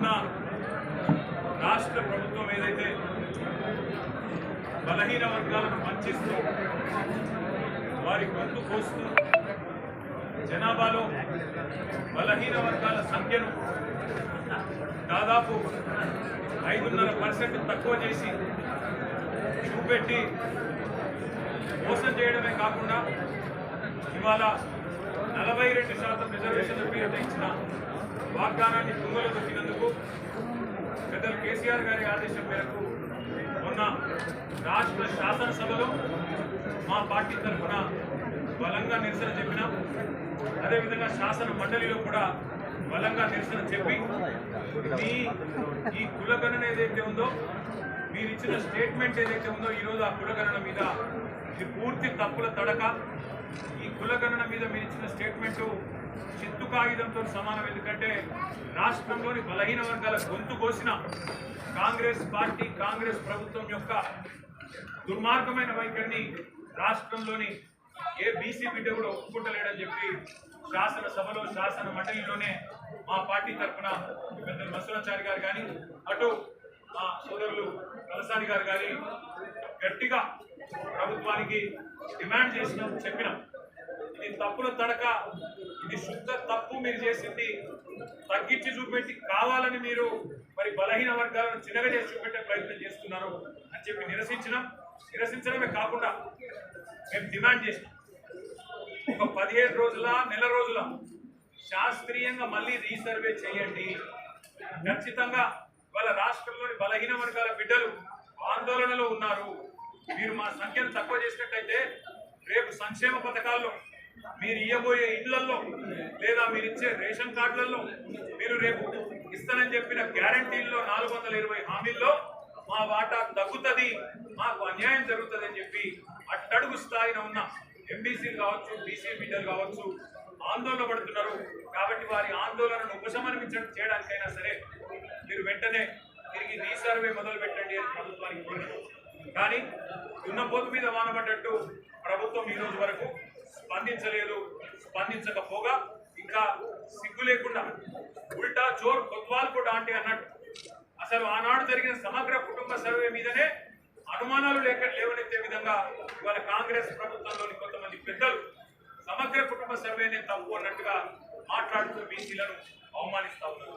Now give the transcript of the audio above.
మొన్న రాష్ట్ర ప్రభుత్వం ఏదైతే బలహీన వర్గాలను వంచిస్తూ వారి గొంతు కోస్తూ జనాభాలో బలహీన వర్గాల సంఖ్యను దాదాపు 5.5% తక్కువ చేసి చూపెట్టి మోసం చేయడమే కాకుండా ఇవాళ 42% రిజర్వేషన్ల పేరిట ఇచ్చిన వాగ్దానాన్ని తుంగలో దొక్కినందుకు పెద్దలు కేసీఆర్ గారి ఆదేశం మేరకు మొన్న రాష్ట్ర శాసనసభలో మా పార్టీ తరఫున బలంగా నిరసన చెప్పినాం. అదేవిధంగా శాసన మండలిలో కూడా బలంగా నిరసన చెప్పి ఈ కులగణన ఏదైతే ఉందో మీరు ఇచ్చిన స్టేట్మెంట్ ఏదైతే ఉందో ఈరోజు ఆ కులగణన మీద ఇది పూర్తి తప్పుల తడక. ఈ కులగణన మీద మీరు ఇచ్చిన స్టేట్మెంటు చిత్తు కాగితంతో సమానం. ఎందుకంటే రాష్ట్రంలోని బలహీన వర్గాల గొంతు కోసిన కాంగ్రెస్ పార్టీ కాంగ్రెస్ ప్రభుత్వం యొక్క దుర్మార్గమైన వైఖరిని రాష్ట్రంలోని ఏ బీసీ బిడ్డ కూడా ఒప్పుకుంటలేడని చెప్పి శాసనసభలో శాసన మండలిలోనే మా పార్టీ తరఫున పెద్దలు మసూరాచారి గారు కానీ అటు మా సోదరులు కలసాని గారు కానీ గట్టిగా ప్రభుత్వానికి డిమాండ్ చేసినాం, చెప్పినాం. ఇది తప్పుల తడక, ఇది శుద్ధ తప్పు. మీరు చేసింది తగ్గించి చూపెట్టి కావాలని మీరు మరి బలహీన వర్గాలను చిన్నగా చేసి చూపెట్టే ప్రయత్నం చేస్తున్నారు అని చెప్పి నిరసించడమే కాకుండా మేము డిమాండ్ చేసినాం. ఒక 15 రోజుల నెల రోజుల శాస్త్రీయంగా మళ్ళీ రీసర్వే చేయండి. ఖచ్చితంగా వాళ్ళ రాష్ట్రంలోని బలహీన వర్గాల బిడ్డలు ఆందోళనలో ఉన్నారు. మీరు మా సంఖ్యను తక్కువ చేసినట్టయితే రేపు సంక్షేమ పథకాల్లో మీరు ఇవ్వబోయే ఇళ్లలో లేదా మీరు ఇచ్చే రేషన్ కార్డులలో మీరు రేపు ఇస్తానని చెప్పిన గ్యారంటీల్లో 420 హామీల్లో మా వాటా తగ్గుతుంది, మాకు అన్యాయం జరుగుతుంది అని చెప్పి అట్టడుగు స్థాయిన ఉన్న ఎంబీసీలు కావచ్చు, బీసీ బిడ్డలు కావచ్చు ఆందోళన పడుతున్నారు. కాబట్టి వారి ఆందోళనను చేయడానికైనా సరే మీరు వెంటనే తిరిగి రీసర్వే మొదలు పెట్టండి అని ప్రభుత్వానికి కోరినారు. కానీ దున్నపోతు మీద వానబడ్డట్టు ప్రభుత్వం ఈ రోజు వరకు స్పందించలేదు. స్పందించకపోగా ఇంకా సిగ్గు లేకుండా ఉల్టా చోర్ కొత్వాల్ కూడా అంటే అన్నట్టు అసలు ఆనాడు జరిగిన సమగ్ర కుటుంబ సర్వే మీదనే అనుమానాలు లేవనెత్తే విధంగా ఇవాళ కాంగ్రెస్ ప్రభుత్వంలోని కొంతమంది పెద్దలు సమగ్ర కుటుంబ సర్వేనే తప్పు అన్నట్టుగా మాట్లాడుతూ బీసీలను అవమానిస్తా ఉన్నారు.